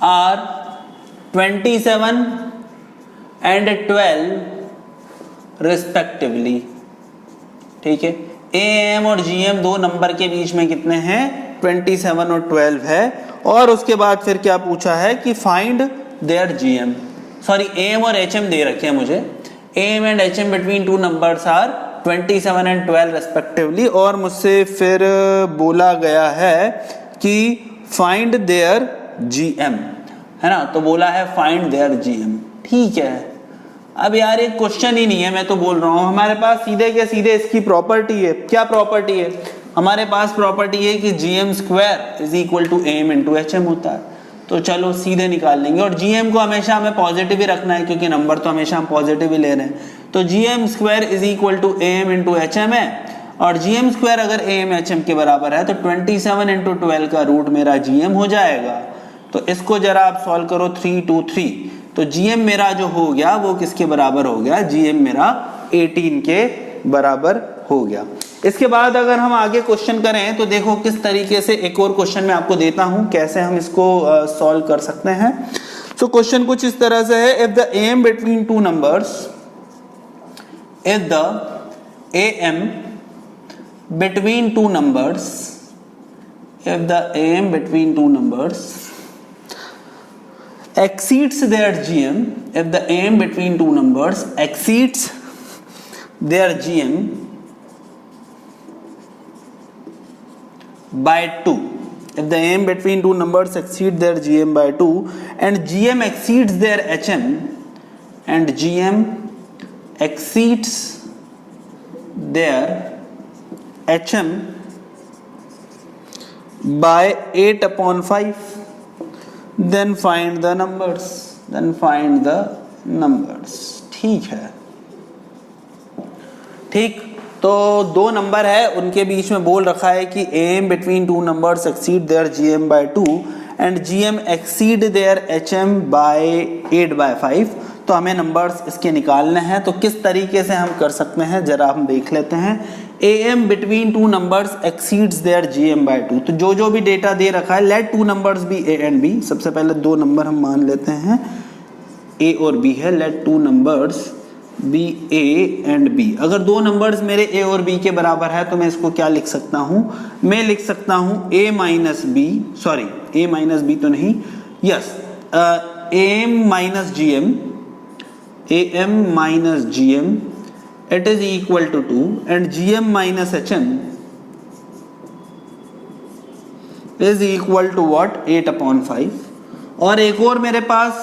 are 27 and 12 respectively। ठीक है, AM और GM दो नंबर के बीच में कितने हैं, 27 और 12 है। और उसके बाद फिर क्या पूछा है कि find their GM, sorry AM और HM दे रखे हैं मुझे। AM and HM between two numbers are 27 and 12 respectively. और मुझसे फिर बोला गया है कि फाइंड देयर GM, है ना, तो बोला है फाइंड देयर GM। ठीक है, अब यार एक क्वेश्चन ही नहीं है, मैं तो बोल रहा हूं, हमारे पास सीधे के सीधे इसकी प्रॉपर्टी है। क्या प्रॉपर्टी है हमारे पास? प्रॉपर्टी है कि GM square is equal to AM into HM होता है। तो चलो सीधे निकाल लेंगे। और GM को हमेशा हमें पॉजिटिव ही रखना है क्योंकि नंबर तो हमेशा हम पॉजिटिव ही ले रहे हैं। तो GM square is equal to AM into HM है, और GM स्क्वायर अगर AM HM के बराबर है तो 27 इंटू 12 का रूट मेरा GM हो जाएगा। तो इसको जरा आप सॉल्व करो 3 2 3, तो GM मेरा जो हो गया वो किसके बराबर हो गया, GM मेरा 18 के बराबर हो गया। इसके बाद अगर हम आगे क्वेश्चन करें तो देखो किस तरीके से, एक और क्वेश्चन मैं आपको देता हूं कैसे हम इसको सॉल्व कर सकते हैं। सो क्वेश्चन कुछ इस तरह से है, if the AM between two numbers, if the AM between two numbers, if the AM between two numbers exceeds their GM, if the AM between two numbers exceeds their GM by 2, if the AM between two numbers exceed their GM by 2 and GM exceeds their HM and GM exceeds their HM by 8 upon 5, then find the numbers, then find the numbers। ठीक है, ठीक, तो दो number है उनके बीच में बोल रखा है कि AM between two numbers exceed their GM by 2 and GM exceed their HM by 8 by 5। तो हमें नंबर्स इसके निकालने हैं। तो किस तरीके से हम कर सकते हैं जरा हम देख लेते हैं। AM between two numbers exceeds their GM by 2, तो जो जो भी डेटा दे रखा है, let two numbers be A and B। सबसे पहले दो नंबर हम मान लेते हैं A और B है, let two numbers be A and B। अगर दो नंबर्स मेरे A और B के बराबर है तो मैं इसको क्या लिख सकता हूं, मैं लिख सकता हूं A minus B, sorry A minus B तो नहीं, yes am minus gm it is equal to 2 and gm minus hm is equal to what 8/5 और एक और मेरे पास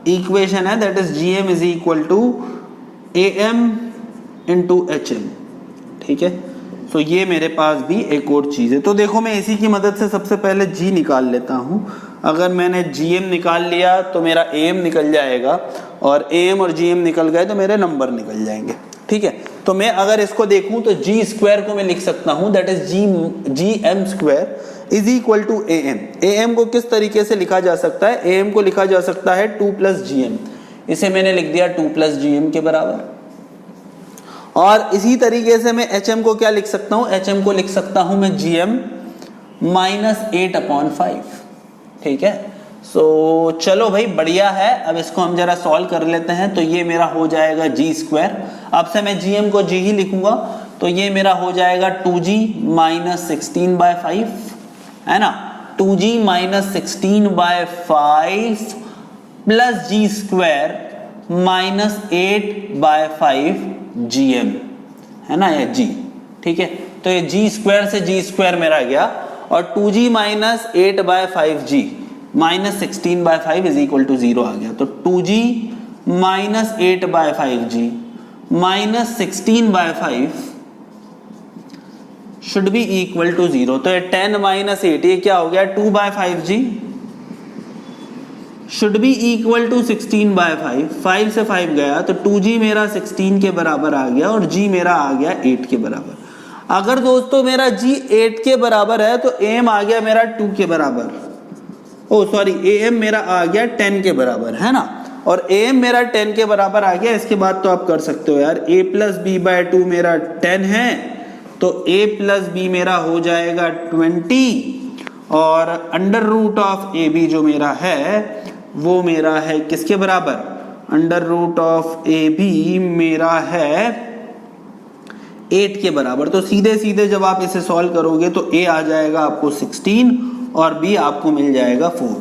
इक्वेशन है that is gm is equal to am into hm। ठीक है, तो ये मेरे पास भी एक और चीज है। तो देखो मैं इसी की मदद से सबसे पहले g निकाल लेता हूं। अगर मैंने gm निकाल लिया तो मेरा am निकल जाएगा और am और gm निकल गए तो मेरे नंबर निकल जाएंगे। ठीक है, तो मैं अगर इसको देखूं तो g स्क्वायर को मैं लिख सकता हूं that is gm square is equal to am को किस तरीके से लिखा जा सकता है, am को लिखा जा सकता है 2 प्लस gm, इसे मैंने लिख दिया 2 प्लस gm के बराबर। और इसी तरीके से मैं hm को क्या लिख सकता हूं, hm को लिख सकता हूं मैं gm माइनस 8/5। ठीक है, सो चलो भाई बढ़िया है। अब इसको हम जरा सॉल्व कर लेते हैं। तो ये मेरा हो जाएगा g स्क्वायर, अब से मैं gm को g ही लिखूंगा, तो ये मेरा हो जाएगा 2g माइनस 16/5 है ना, 2g minus 16/5 plus g square minus 8/5 gm है ना, ये g। ठीक है, तो ये g स्क्वायर से g स्क्वायर मेरा गया और 2g minus 8/5g minus 16/5 is equal to 0 आ गया। तो 2g minus 8/5g minus 16/5 should be equal to 0। तो ये 10 माइनस 8 ये क्या हो गया 2/5g should be equal to 16/5, 5 से 5 गया तो 2g मेरा 16 के बराबर आ गया और g मेरा आ गया 8 के बराबर। अगर दोस्तों मेरा g 8 के बराबर है तो am आ गया मेरा 2 के बराबर, ओ सॉरी am मेरा आ गया 10 के बराबर है ना, और am मेरा 10 के बराबर आ गया। इसके बाद तो आप कर सकते हो यार, a प्लस बी बाय 2 मेरा 10 है तो a प्लस बी मेरा हो जाएगा 20 और under root of A B जो मेरा है वो मेरा है किसके बराबर, under root of A B मेरा है 8 के बराबर। तो सीधे सीधे जब आप इसे सॉल्व करोगे तो a आ जाएगा आपको 16 और b आपको मिल जाएगा 4।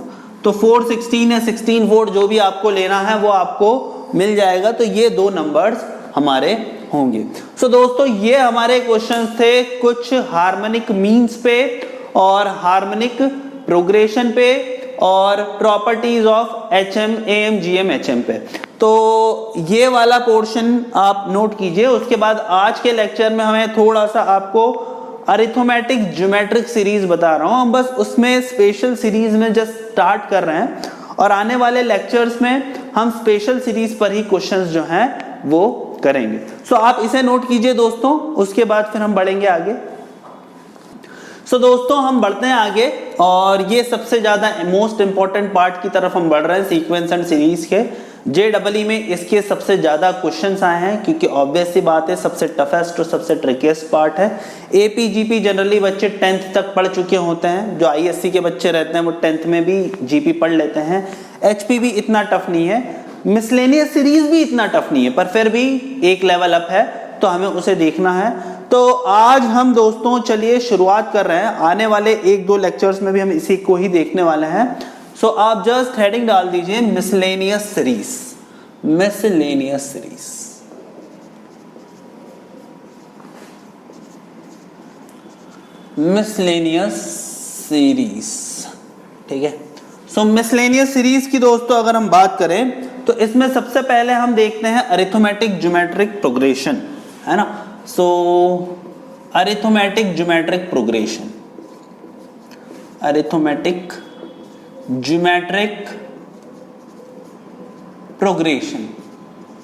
तो 4 16 या 16 4 जो भी आपको लेना है वो आपको मिल जाएगा। तो ये दो नंबर्स हमारे होंगे। सो दोस्तों ये हमारे क्वेश्चंस थे कुछ हार्मोनिक मीन्स पे और हार्मोनिक प्रोग्रेशन पे और properties of HM AM GM HM पे। तो ये वाला पोर्शन आप नोट कीजिए। उसके बाद आज के लेक्चर में हमें थोड़ा सा आपको अरिथमेटिक ज्योमेट्रिक सीरीज बता रहा हूं, हम बस उसमें स्पेशल सीरीज में जस्ट स्टार्ट कर रहे हैं और आने वाले लेक्चर्स में हम स्पेशल सीरीज पर ही क्वेश्चंस जो हैं वो करेंगे। सो आप इसे नोट कीजिए दोस्तों, उसके बाद फिर हम बढ़ेंगे आगे। सो दोस्तों हम बढ़ते हैं आगे और ये सबसे ज्यादा मोस्ट इंपॉर्टेंट पार्ट की तरफ हम बढ़ रहे हैं सीक्वेंस एंड सीरीज के। JEE में इसके सबसे ज्यादा क्वेश्चंस आए हैं क्योंकि ऑब्वियस सी बात है सबसे टफेस्ट और सबसे ट्रिकीस्ट पार्ट है। AP GP जनरली बच्चे 10th तक पढ़ चुके होते हैं, जो ISC के बच्चे रहते हैं वो 10th में भी GP पढ़ लेते हैं। HP भी इतना टफ नहीं है, मिसलेनियस सीरीज भी इतना टफ नहीं है, पर फिर भी एक लेवल अप है तो हमें उसे देखना है। तो आज हम दोस्तों चलिए शुरुआत कर रहे हैं, आने वाले 1-2 लेक्चर्स में भी हम इसी को ही देखने वाले हैं। सो आप जस्ट हेडिंग डाल दीजिए miscellaneous series, miscellaneous series. Miscellaneous series, ठीक है। सो मिसलेनियस सीरीज की दोस्तों अगर हम बात करें तो इसमें सबसे पहले हम देखते हैं अरिथमेटिक ज्योमेट्रिक प्रोग्रेशन, है ना। So arithmetic geometric progression, arithmetic geometric progression.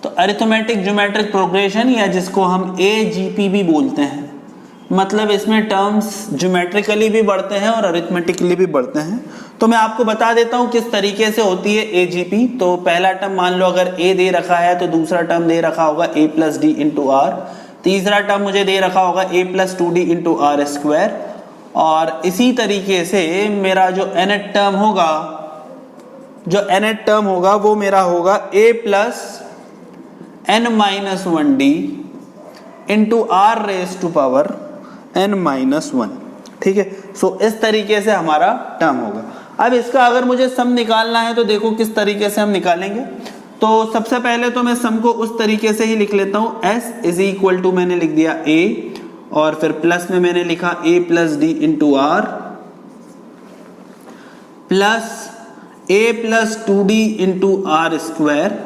तो अरिथमेटिक ज्योमेट्रिक प्रोग्रेशन या जिसको हम AGP भी बोलते हैं, मतलब इसमें टर्म्स ज्योमेट्रिकली भी बढ़ते हैं और अरिथमेटिकली भी बढ़ते हैं। तो मैं आपको बता देता हूं किस तरीके से होती है AGP। तो पहला टर्म मान लो अगर A दे रखा है तो दूसरा टर्म दे रखा होगा A plus D into R, तीसरा टर्म मुझे दे रखा होगा A plus 2D into R square, और इसी तरीके से मेरा जो nth टर्म होगा, जो nth टर्म होगा वो मेरा होगा A plus n-1d into R raise to power n-1, ठीक है। सो इस तरीके से हमारा टर्म होगा। अब इसका अगर मुझे सम निकालना है तो देखो किस तरीके से हम निकालेंगे। तो सबसे पहले तो मैं सम को उस तरीके से ही लिख लेता हूं, s इज इक्वल टू मैंने लिख दिया a और फिर प्लस में मैंने लिखा a plus D into R plus a plus 2d into R square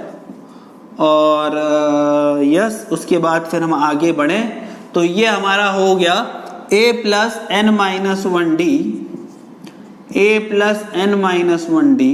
और यस उसके बाद फिर हम आगे बढ़े तो ये हमारा हो गया a plus n minus 1d a plus n minus 1d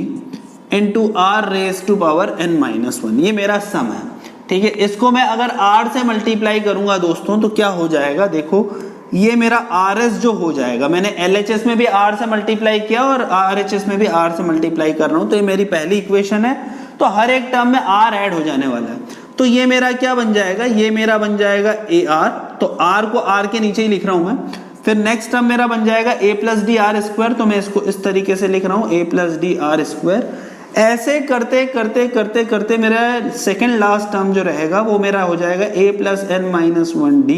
into R raise to power n minus 1। ये मेरा सम है, ठीक है। इसको मैं अगर r से मल्टीप्लाई करूंगा दोस्तों तो क्या हो जाएगा, देखो ये मेरा RS जो हो जाएगा, मैंने LHS में भी R से मल्टीप्लाई किया और RHS में भी R से मल्टीप्लाई कर रहा हूं, तो ये मेरी पहली इक्वेशन है। तो हर एक टर्म में R ऐड हो जाने वाला है, तो ये मेरा क्या बन जाएगा, ये मेरा बन जाएगा AR, तो R को R के नीचे ही लिख रहा हूं मैं। फिर नेक्स्ट टर्म मेरा बन जाएगा a plus D r square, तो मैं इसको इस तरीके से लिख रहा हूं a plus D r square. ऐसे करते करते करते करते मेरा सेकेंड लास्ट टर्म जो रहेगा वो मेरा हो जाएगा a plus N minus 1d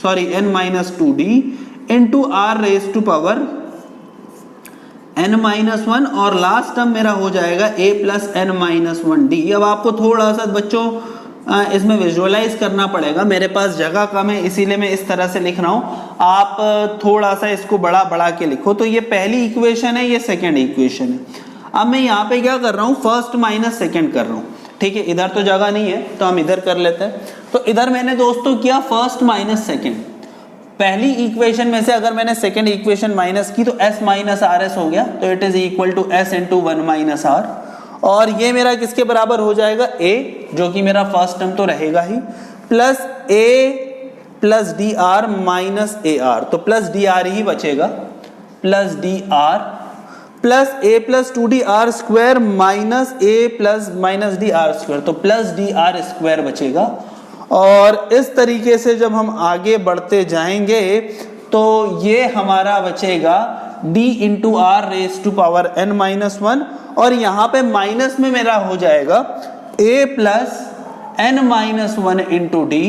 sorry n minus 2d into R raise to power n minus 1 और लास्ट टर्म मेरा हो जाएगा a plus N minus 1d। अब आपको थोड़ा सा बच्चों इसमें विजुअलाइज करना पड़ेगा, मेरे पास जगह कम है इसीलिए मैं इस तरह से लिख रहा हूं, आप थोड़ा सा इसको बड़ा बड़ा के लिखो। तो ये पहली इक्वेशन है, ये सेकेंड इक्वेशन है। अब मैं यहाँ पे क्या कर रहा हूँ, फर्स्ट माइनस सेकेंड कर रहा हूँ, ठीक है। इधर तो जगह नहीं है तो हम इधर कर लेते हैं। तो इधर मैंने दोस्तों किया फर्स्ट माइनस सेकेंड, पहली इक्वेशन में से अगर मैंने सेकेंड इक्वेशन माइनस की तो s माइनस आर एस हो गया, तो it is equal to s into 1 minus R, और ये मेरा किसके बराबर हो जाएगा, a जो कि मेरा फर्स्ट टर्म तो रहेगा ही, plus a plus D r minus a r, तो प्लस डी आर ही बचेगा, plus D r plus a plus 2d r square minus a plus minus d r square, तो प्लस डी आर स्क्वायर बचेगा। और इस तरीके से जब हम आगे बढ़ते जाएंगे तो ये हमारा बचेगा d into R raise to power n minus 1, और यहाँ पे माइनस में मेरा हो जाएगा a plus n minus 1 into D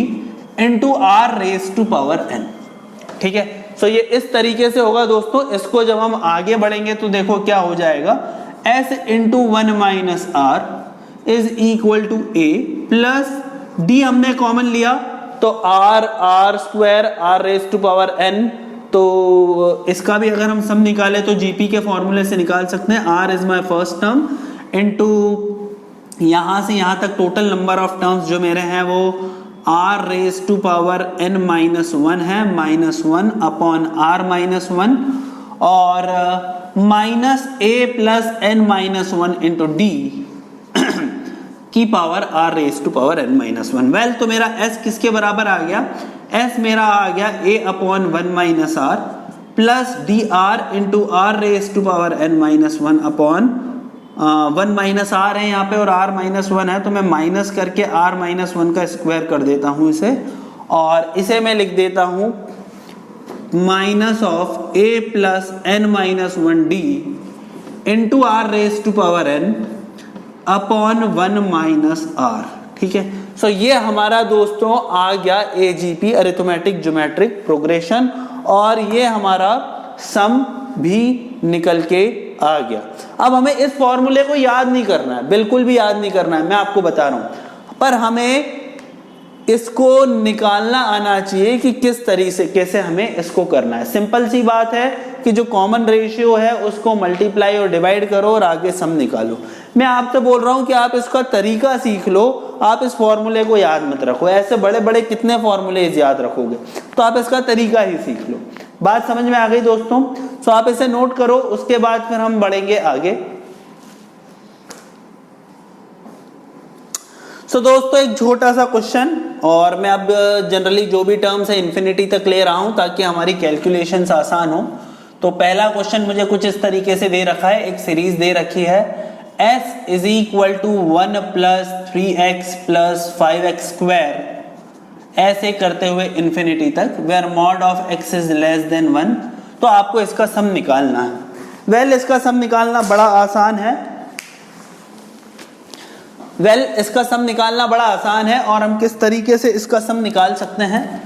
into R raise to power n, ठीक है। सो ये इस तरीके से होगा दोस्तों। इसको जब हम आगे बढ़ेंगे तो देखो क्या हो जाएगा, s into 1 minus R is equal to a plus d हमने कॉमन लिया तो r square r raise to power n, तो इसका भी अगर हम सम निकाले तो जीपी के फॉर्मूले से निकाल सकते हैं, r is my first term into यहां से यहां तक टोटल नंबर ऑफ टर्म्स जो मेरे हैं वो r raise to power n minus 1 है, माइनस 1 अपॉन r माइनस 1 और minus a plus n minus 1 into d की power r raise to power n minus 1। Well तो मेरा s किसके बराबर आ गया, s मेरा आ गया a upon 1 minus r plus D R into R raise to power n minus 1 upon 1 minus R है यहाँ पे और r माइनस 1 है, तो मैं माइनस करके r माइनस 1 का स्क्वायर कर देता हूँ इसे, और इसे मैं लिख देता हूँ minus of a plus N minus 1d into R raise to power n upon 1 minus r, ठीक है। सो ये हमारा दोस्तों आ गया AGP अरिथमेटिक ज्योमेट्रिक प्रोग्रेशन, और ये हमारा सम भी निकल के आ गया। अब हमें इस फॉर्मूले को याद नहीं करना है, बिल्कुल भी याद नहीं करना है, मैं आपको बता रहा हूं, पर हमें इसको निकालना आना चाहिए कि किस तरीके से कैसे हमें इसको करना है। सिंपल सी बात है कि जो कॉमन रेशियो है उसको मल्टीप्लाई और डिवाइड करो और आगे सम निकालो। मैं आपसे बोल रहा हूं कि आप इसका तरीका सीख लो, आप इस फॉर्मूले को याद मत रखो, ऐसे बड़े बड़े कितने फॉर्मूले याद रखोगे, तो आप इसका तरीका ही सीख लो। बात समझ में आ गई दोस्तों? सो आप इसे नोट करो, उसके बाद फिर हम बढ़ेंगे आगे। सो दोस्तों एक छोटा सा क्वेश्चन, और मैं अब जनरली जो भी टर्म्स है इन्फिनिटी तक ले रहा हूं ताकि हमारी कैलकुलेशंस आसान हो। तो पहला क्वेश्चन मुझे कुछ इस तरीके से दे रखा है, एक सीरीज दे रखी है s is equal to 1 plus 3x plus 5x square, ऐसे करते हुए इन्फिनिटी तक, where mod of x is less than 1। तो आपको इसका सम निकालना है। वेल इसका सम निकालना बड़ा आसान है, इसका सम निकालना बड़ा आसान है, और हम किस तरीके से इसका सम निकाल सकते हैं।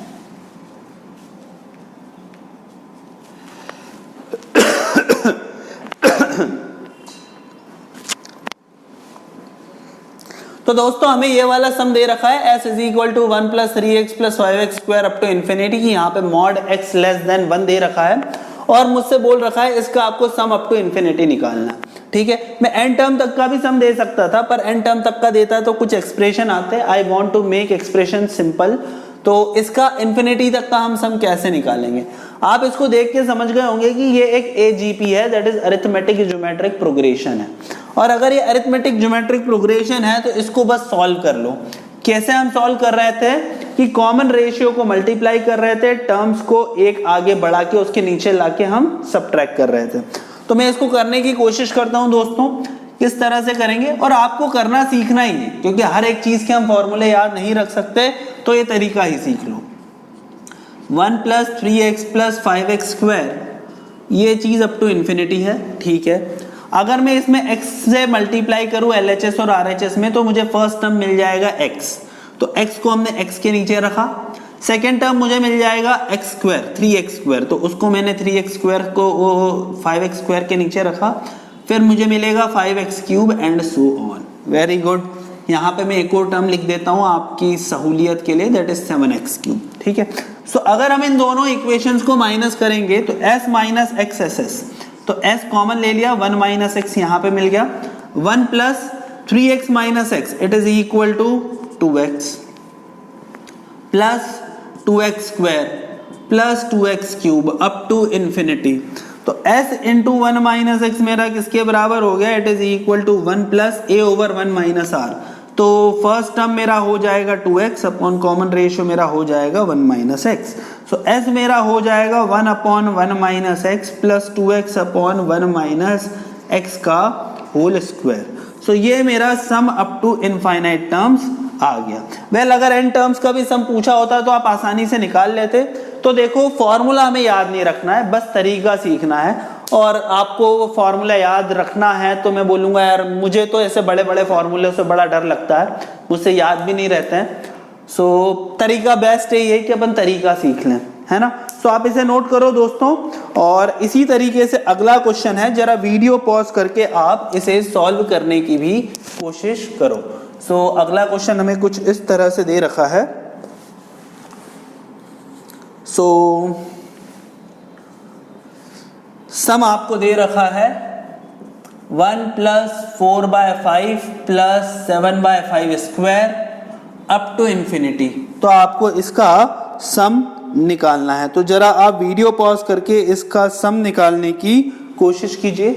तो दोस्तों हमें ये वाला सम दे रखा है s is equal to 1 plus 3x plus 5x square up to infinity, की यहाँ पे मॉड x लेस देन 1 दे रखा है और मुझसे बोल रखा है इसका आपको सम अप टू इन्फिनिटी निकालना। ठीक है, मैं n टर्म तक का भी सम दे सकता था, पर n टर्म तक का देता है तो कुछ एक्सप्रेशन आते हैं। I want to make expression simple, तो इसका इन्फिनिटी तक का हम सम कैसे निकालेंगे। आप इसको देख के समझ गए होंगे कि ये एक AGP है, that is arithmetic geometric progression है। और अगर ये अरिथमेटिक ज्योमेट्रिक प्रोग्रेशन है तो इसको बस सॉल्व कर लो। कैसे हम सॉल्व कर रहे थे कि कॉमन रेशियो को मल्टीप्लाई कर रहे थे, टर्म्स को एक आगे बढ़ा के उसके नीचे लाके हम सबट्रैक्ट कर रहे थे। तो मैं इसको करने की कोशिश करता हूं दोस्तों, किस तरह से करेंगे, और आपको करना सीखना ही है क्योंकि हर एक चीज के हम फॉर्मूले याद नहीं रख सकते, तो ये तरीका ही सीख लो। 1 plus 3x plus 5x square, ये चीज अप टू इन्फिनिटी है। ठीक है, अगर मैं इसमें x से मल्टीप्लाई करूं LHS और RHS में तो मुझे फर्स्ट टर्म मिल जाएगा x, तो x को हमने x के नीचे रखा। सेकेंड टर्म मुझे मिल जाएगा x स्क्वायर 3x स्क्वायर, तो उसको मैंने 3x स्क्वायर को 5x स्क्वायर के नीचे रखा। फिर मुझे मिलेगा 5x cube and so on. Very good, यहाँ पे मैं एक और टर्म लिख देता हूँ आपकी सहूलियत के लिए, दैट इज 7x क्यूब। ठीक है, सो अगर हम इन दोनों इक्वेशंस को माइनस करेंगे तो s minus x S S, तो s कॉमन ले लिया, 1 माइनस एक्स यहाँ पे मिल गया। 1 plus 3x minus X it is equal to 2x plus 2x square plus 2x cube up to infinity. तो s इंटू 1 माइनस एक्स मेरा किसके बराबर हो गया, it is equal to 1 plus a over 1 minus r। तो first term मेरा हो जाएगा 2x अपॉन कॉमन रेशियो मेरा हो जाएगा 1 माइनस एक्स। सो s मेरा हो जाएगा 1 upon 1 minus x plus 2x upon 1 minus x का होल स्क्वायर। सो ये मेरा sum up to infinite terms आ गया। वेल अगर n टर्म्स का भी सम पूछा होता तो आप आसानी से निकाल लेते। तो देखो फॉर्मूला हमें याद नहीं रखना है, बस तरीका सीखना है। और आपको वो फॉर्मूला याद रखना है तो मैं बोलूँगा यार मुझे तो ऐसे बड़े बड़े फॉर्मूले से बड़ा डर लगता है, मुझसे याद भी नहीं रहते हैं। सो तरीका बेस्ट यही है कि अपन तरीका सीख लें, है ना। सो आप इसे नोट करो दोस्तों, और इसी तरीके से अगला क्वेश्चन है, जरा वीडियो पॉज करके आप इसे सॉल्व करने की भी कोशिश करो। सो अगला क्वेश्चन हमें कुछ इस तरह से दे रखा है। सो सम आपको दे रखा है 1 plus 4/5 plus 7/5 square up to infinity. तो आपको इसका सम निकालना है, तो जरा आप वीडियो पॉज करके इसका सम निकालने की कोशिश कीजिए।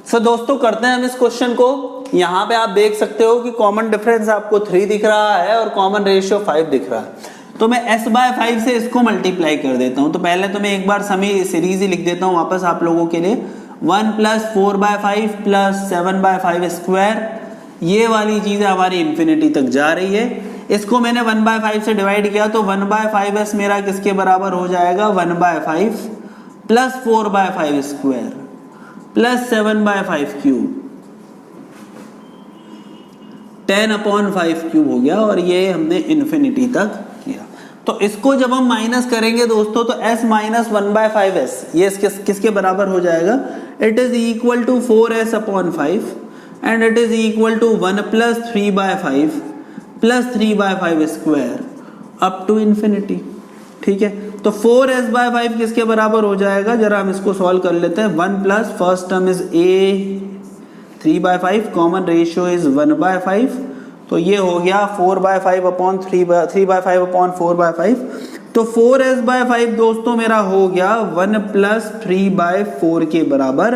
सो दोस्तों करते हैं हम इस क्वेश्चन को। यहाँ पे आप देख सकते हो कि कॉमन डिफरेंस आपको 3 दिख रहा है और कॉमन रेशियो 5 दिख रहा है। तो मैं s/5 से इसको मल्टीप्लाई कर देता हूँ। तो पहले तो मैं एक बार समी सीरीज ही लिख देता हूँ वापस आप लोगों के लिए। 1 प्लस 4/5 प्लस 7/5 स्क्वायर, ये वाली चीज़ हमारी इन्फिनिटी तक जा रही है। इसको मैंने 1/5 से डिवाइड किया तो 1/5s मेरा किसके बराबर हो जाएगा, 1/5 plus 4/5 square plus 7/5 cube, 10/5 cube हो गया, और ये हमने इन्फिनिटी तक किया। तो इसको जब हम माइनस करेंगे दोस्तों तो s माइनस 1/5s ये किसके बराबर हो जाएगा, it is equal to 4s/5 and it is equal to 1 plus 3/5 plus 3/5 square up to infinity. ठीक है, तो 4s/5 किसके बराबर हो जाएगा, जरा हम इसको सॉल्व कर लेते हैं। 1 plus first term is a 3/5, common ratio is 1/5, तो ये हो गया 4/5 अपॉन 3/5 अपॉन 4/5। तो 4s/5 दोस्तों मेरा हो गया 1 प्लस 3/4 के बराबर।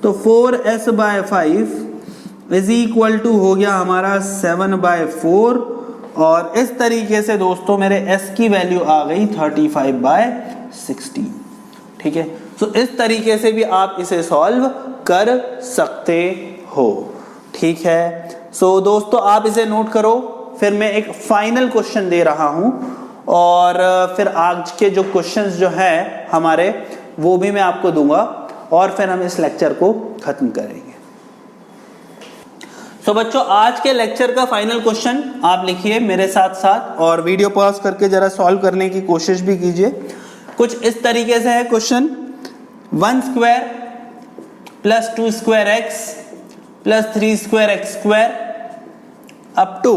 तो 4s/5 इज इक्वल टू हो गया हमारा 7/4, और इस तरीके से दोस्तों मेरे s की वैल्यू आ गई 35/16। ठीक है, तो इस तरीके से भी आप इसे सॉल्व कर सकते हो। ठीक है, सो दोस्तों आप इसे नोट करो। फिर मैं एक फाइनल क्वेश्चन दे रहा हूं, और फिर आज के जो क्वेश्चंस जो हैं हमारे वो भी मैं आपको दूंगा, और फिर हम इस लेक्चर को खत्म करेंगे। तो बच्चों आज के लेक्चर का फाइनल क्वेश्चन आप लिखिए मेरे साथ साथ, और वीडियो पॉज करके जरा सॉल्व करने की कोशिश भी कीजिए। कुछ इस तरीके से है question, 1 square plus 2 square x plus 3 square x square up to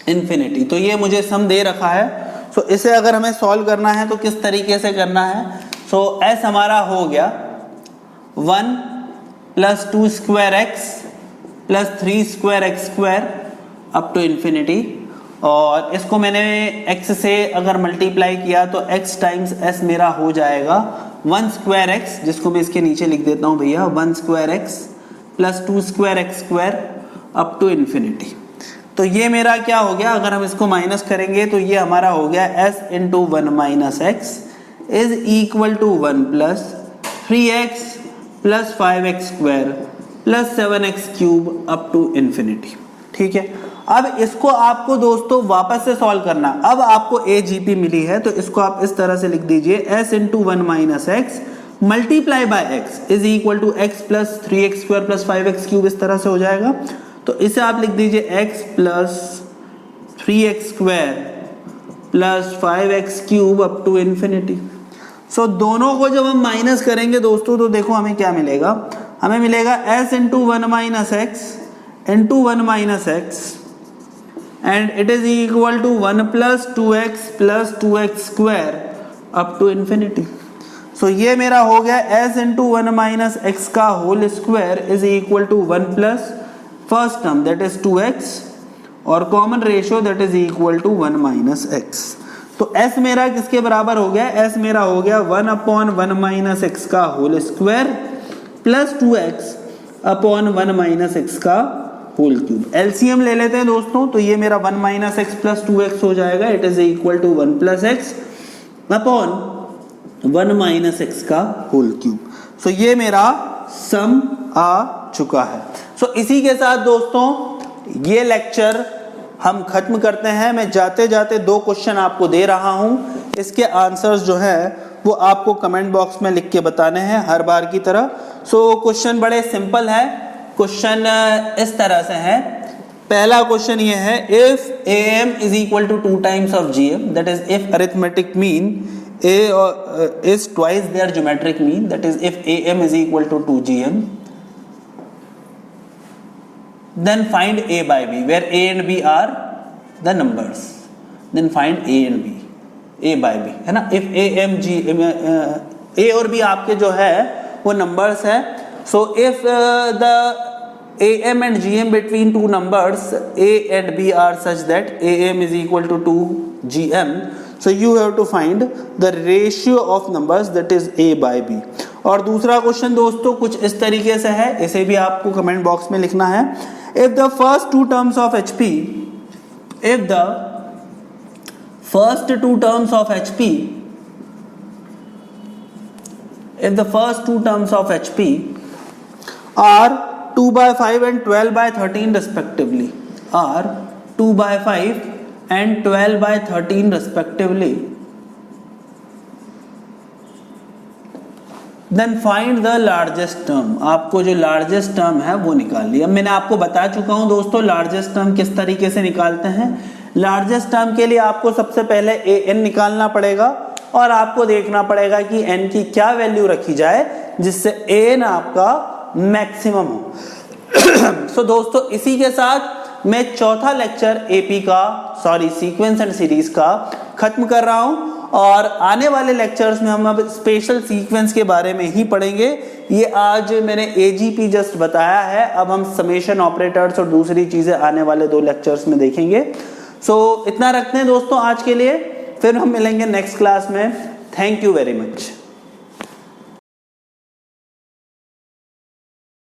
infinity. तो ये मुझे सम दे रखा है। सो इसे अगर हमें सॉल्व करना है तो किस तरीके से करना है? सो एस हमारा हो गया 1 plus 2 square x plus 3 square x square up to infinity, और इसको मैंने x से अगर मल्टीप्लाई किया तो x टाइम्स s मेरा हो जाएगा 1 स्क्वायर एक्स, जिसको मैं इसके नीचे लिख देता हूँ भैया, 1 square x plus 2 square x square up to infinity. तो ये मेरा क्या हो गया? अगर हम इसको माइनस करेंगे तो ये हमारा हो गया s into 1 minus x is equal to 1 plus 3x plus 5x square plus 7x cube up to infinity. ठीक है, अब इसको आपको दोस्तों वापस से सॉल्व करना। अब आपको AGP मिली है तो इसको आप इस तरह से लिख दीजिए, s into 1 minus x multiply by x is equal to x plus 3x square plus 5x cube, इस तरह से हो जाएगा। तो इसे आप लिख दीजिए x plus 3x square plus 5x cube up to infinity. So दोनों को जब हम माइनस करेंगे दोस्तों तो देखो हमें क्या मिलेगा, हमें मिलेगा s into 1 minus x into 1 minus x and it is equal to 1 plus 2x square up to infinity. So ये मेरा हो गया s इंटू 1 माइनस एक्स का whole square is equal to 1 plus first term that is 2x और common ratio that is equal to 1 minus x. तो s मेरा किसके बराबर हो गया? s मेरा हो गया 1 अपॉन 1 माइनस एक्स का whole square plus 2x upon 1 minus x का होल क्यूब। एलसीएम ले लेते हैं दोस्तों, तो ये मेरा 1 माइनस एक्स प्लस 2x हो जाएगा, it is equal to 1 plus x upon 1 minus x का होल क्यूब। सो ये मेरा सम आ चुका है। सो इसी के साथ दोस्तों ये लेक्चर हम खत्म करते हैं। मैं जाते जाते 2 क्वेश्चन आपको दे रहा हूं, इसके आंसर्स जो है वो आपको कमेंट बॉक्स में लिख के बताने हैं हर बार की तरह। सो क्वेश्चन बड़े सिंपल है। क्वेश्चन इस तरह से है। पहला क्वेश्चन ये है, if am is equal to 2 times of gm, that is if arithmetic mean a is twice their geometric mean, that is if am is equal to 2gm, then find a by b, where a and b are the numbers, then find a and b, a by b, है ना। if am gm a और b आपके जो है वो numbers है, so if the am and gm between two numbers a and b are such that am is equal to 2gm, so you have to find the ratio of numbers that is a by b। और दूसरा question दोस्तों कुछ इस तरीके से है, इसे भी आपको कमेंट बॉक्स में लिखना है। if the first two terms of hp are 2 by 5 and 12 by 13 respectively, are 2 by 5 and 12 by 13 respectively, then find the largest term। आपको जो largest term है वो निकाल लिया। मैंने आपको बता चुका हूं दोस्तों largest term किस तरीके से निकालते हैं। largest term के लिए आपको सबसे पहले an निकालना पड़ेगा और आपको देखना पड़ेगा कि n की क्या वैल्यू रखी जाए जिससे an आपका मैक्सिमम हो। सो दोस्तों इसी के साथ मैं चौथा लेक्चर एपी का सीक्वेंस एंड सीरीज का खत्म कर रहा हूं, और आने वाले लेक्चर्स में हम अब स्पेशल सीक्वेंस के बारे में ही पढ़ेंगे। ये आज मैंने एजीपी जस्ट बताया है, अब हम समेशन ऑपरेटर्स और दूसरी चीजें आने वाले 2 लेक्चर्स में देखेंगे। सो इतना रखते हैं दोस्तों आज के लिए, फिर हम मिलेंगे नेक्स्ट क्लास में। Thank you very much.